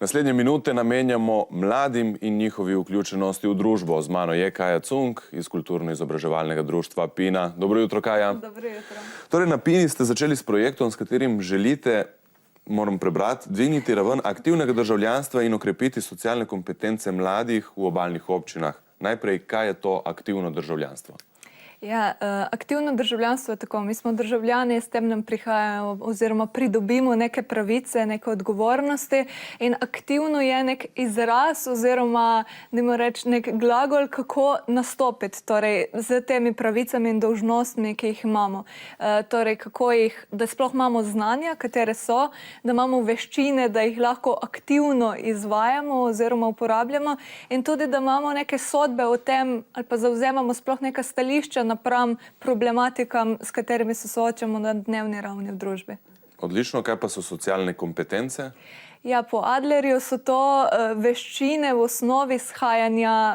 Naslednje minute namenjamo mladim in njihovi vključenosti v družbo. Z mano je Kaja Cunk iz Kulturno-izobraževalnega društva Pina. Dobro jutro, Kaja. Dobro jutro. Torej, na Pini ste začeli s projektom, s katerim želite, moram prebrati, dvigniti raven aktivnega državljanstva in okrepiti socialne kompetence mladih v obalnih občinah. Najprej, kaj je to aktivno državljanstvo? Ja, aktivno državljanstvo je tako. Mi smo državljani, s tem nam prihajajo oziroma pridobimo neke pravice, neke odgovornosti in aktivno je nek izraz oziroma, dajmo reči, nek glagol, kako nastopiti torej, z temi pravicami in dolžnostmi, ki jih imamo. Torej, kako jih, da sploh imamo znanja, katere so, da imamo veščine, da jih lahko aktivno izvajamo oziroma uporabljamo in tudi, da imamo neke sodbe o tem ali pa zavzemamo sploh neka stališča napram problematikam, s katerimi se soočamo na dnevni ravni v družbi. Odlično, kaj pa so socialne kompetence? Ja, po Adlerju so to veščine v osnovi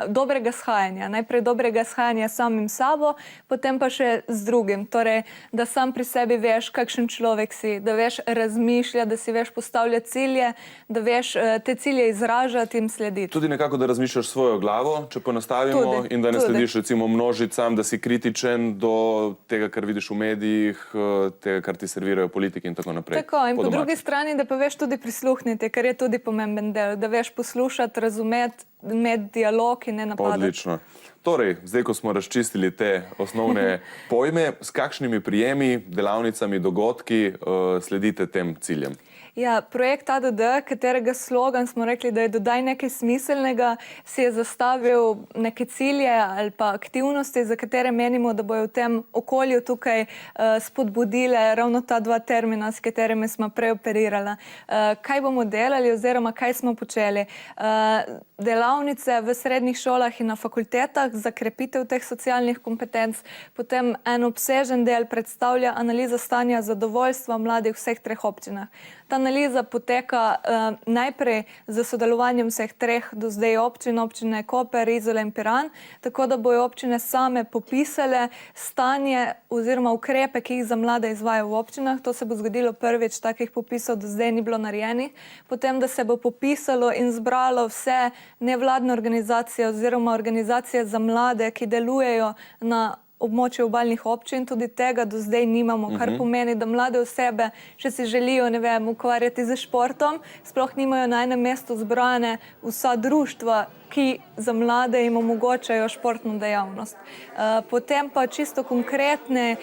dobrega shajanja. Najprej dobrega shajanja samim sabo, potem pa še z drugim. Torej, da sam pri sebi veš, kakšen človek si, da veš razmišljati, da si veš postavljati cilje, da veš te cilje izražati in slediti. Tudi nekako, da razmišljaš svojo glavo, če ponastavimo, in da ne slediš recimo množicam, da si kritičen do tega, kar vidiš v medijih, tega, kar ti servirajo politiki in tako naprej. Tako, in po drugi strani, da pa veš tudi prisluhniti, kar je tudi pomemben del, da veš poslušati, razumeti, imeti dialog in ne napadati. Odlično. Torej, zdaj, ko smo razčistili te osnovne pojme, s kakšnimi prijemi, delavnicami, dogodki sledite tem ciljem? Ja, projekt ADD, katerega slogan smo rekli, da je dodaj nekaj smiselnega, si je zastavil neke cilje ali pa aktivnosti, za katere menimo, da bojo v tem okolju tukaj spodbudile ravno ta dva termina, s katerimi smo prej operirali. Kaj bomo delali oziroma kaj smo počeli? Delavnice v srednjih šolah in na fakultetah za krepitev teh socialnih kompetenc, potem en obsežen del predstavlja analiza stanja zadovoljstva mladih v vseh treh občinah. Ta analiza poteka najprej za sodelovanjem vseh treh do zdaj občine Koper, Izola in Piran, tako da bojo občine same popisale stanje oziroma ukrepe, ki jih za mlade izvajajo v občinah. To se bo zgodilo prvič, takih popisov do zdaj ni bilo narejenih. Potem, da se bo popisalo in zbralo vse nevladne organizacije oziroma organizacije za mlade, ki delujejo na območju obalnih občin, tudi tega do zdaj nimamo, kar pomeni, da mlade osebe, če si želijo, ne vem, ukvarjati z športom, sploh nimajo na enem mestu zbrane vsa društva, ki za mlade jim omogočajo športno dejavnost. Potem pa čisto konkretne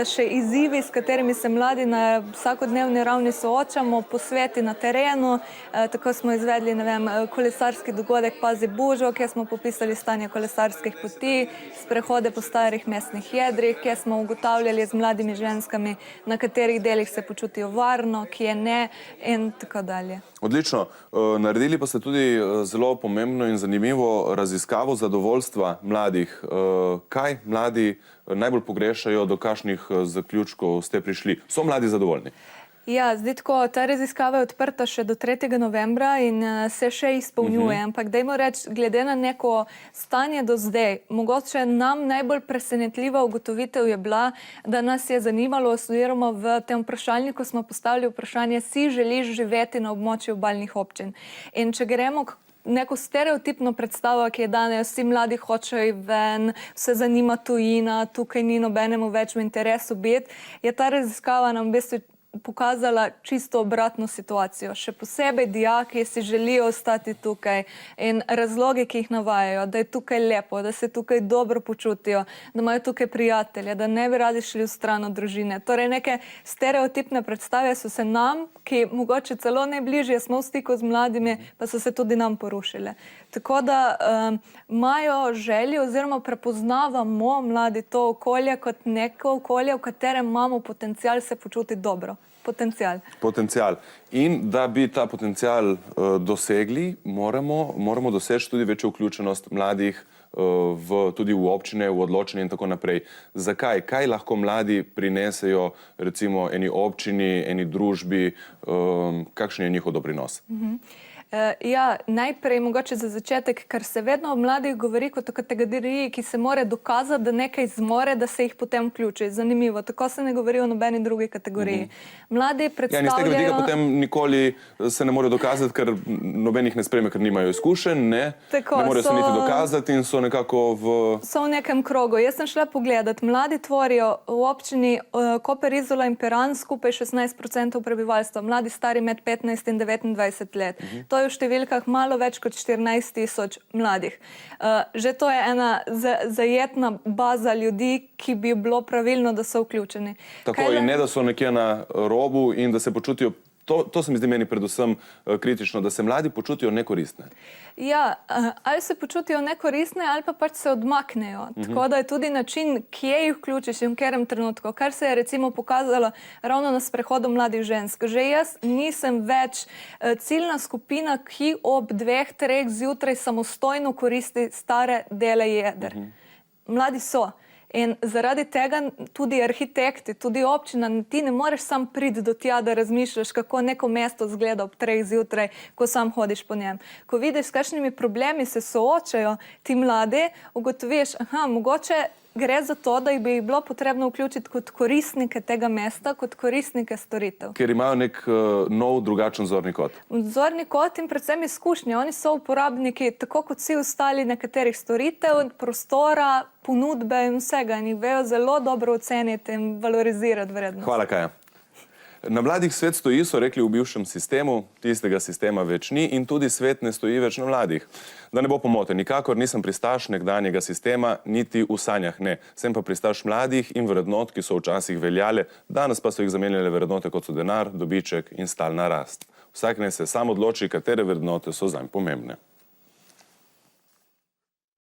še izzivi, s katerimi se mladi na vsakodnevni ravni soočamo, posveti na terenu. Tako smo izvedli, ne vem, kolesarski dogodek Pazi Bužo, kjer smo popisali stanje kolesarskih poti, sprehode po starih mestnih jedrih, kjer smo ugotavljali z mladimi ženskami, na katerih delih se počutijo varno, kje ne in tako dalje. Odlično. Naredili pa ste tudi zelo pomembno in zanimivo raziskavo zadovoljstva mladih. Kaj mladi najbolj pogrešajo, do kakšnih zaključkov ste prišli? So mladi zadovoljni? Ja, zdaj tako, ta raziskava je odprta še do 3. novembra in se še izpolnjuje, ampak dajmo reči, glede na neko stanje do zdaj, mogoče nam najbolj presenetljiva ugotovitev je bila, da nas je zanimalo, oziroma v tem vprašalniku smo postavili vprašanje, si želiš živeti na območju obalnih občin. In če gremo neko stereotipno predstavo, ki je danes, vsi mladi hočejo ven, se zanima tujina, tukaj ni nobenemu več v interesu biti, je ta raziskava nam v bistvu pokazala čisto obratno situacijo. Še posebej dijaki si želijo ostati tukaj in razlogi, ki jih navajajo, da je tukaj lepo, da se tukaj dobro počutijo, da imajo tukaj prijatelje, da ne bi radi šli v stran od družine. Torej neke stereotipne predstave so se nam, ki mogoče celo najbližje smo v stiku z mladimi, pa so se tudi nam porušile. Tako da imajo željo oziroma prepoznavamo mladi to okolje kot neko okolje, v katerem imamo potencial se počutiti dobro. Potencial. In da bi ta potencial dosegli, moramo doseči tudi večjo vključenost mladih tudi v občine, v odločanje in tako naprej. Zakaj? Kaj lahko mladi prinesejo recimo eni občini, eni družbi, kakšen je njihov doprinos? Ja, najprej mogoče za začetek, ker se vedno o mladih govori kot o kategoriji, ki se mora dokazati, da nekaj zmore, da se jih potem vključi. Zanimivo, tako se ne govori o nobeni drugi kategoriji. Mladi predstavljajo... Ja, in iz tega vidika potem nikoli se ne morejo dokazati, ker nobenih ne sprejme, ker nimajo izkušenj, ne morejo se niti dokazati in so nekako so v nekem krogu. Jaz sem šla pogledat, mladi tvorijo v občini Koper, Izola in Piran skupaj 16% prebivalstva, mladi stari med 15 in 29 let. To je v številkah malo več kot 14,000 mladih. Že to je ena zajetna baza ljudi, ki bi bilo pravilno, da so vključeni. Tako, in ne, da so nekje na robu in da se počutijo, to se mi zdi meni predvsem kritično, da se mladi počutijo nekoristne. Ja, ali se počutijo nekoristne, ali pa pač se odmaknejo. Tako da je tudi način, kje jih vključiš in v katerem trenutku. Kar se je recimo pokazalo ravno na sprehodu mladih žensk. Že jaz nisem več ciljna skupina, ki ob 2-3 zjutraj samostojno koristi stare dele jeder. Mladi so. In zaradi tega tudi arhitekti, tudi občina, ti ne moreš sam priti do tja, da razmišljaš, kako neko mesto izgleda ob 3 zjutraj, ko sam hodiš po njem. Ko vidiš, s kakšnimi problemi se soočajo ti mladi, ugotoviš, mogoče gre za to, da bi jih bilo potrebno vključiti kot koristnike tega mesta, kot koristnike storitev. Ker imajo nek nov, drugačen zorni kot. Zorni kot in predvsem izkušnje. Oni so uporabniki, tako kot vsi ostali, nekaterih storitev, prostora, ponudbe in vsega. In jih vejo zelo dobro oceniti in valorizirati vrednost. Hvala, Kaja. Na mladih svet stoji, so rekli v bivšem sistemu, tistega sistema več ni in tudi svet ne stoji več na mladih. Da ne bo pomote, nikakor nisem pristaš nekdanjega sistema, niti v sanjah ne. Sem pa pristaš mladih in vrednot, ki so včasih veljale, danes pa so jih zamenjale vrednote, kot so denar, dobiček in stalna rast. Vsak naj se sam odloči, katere vrednote so zanj pomembne.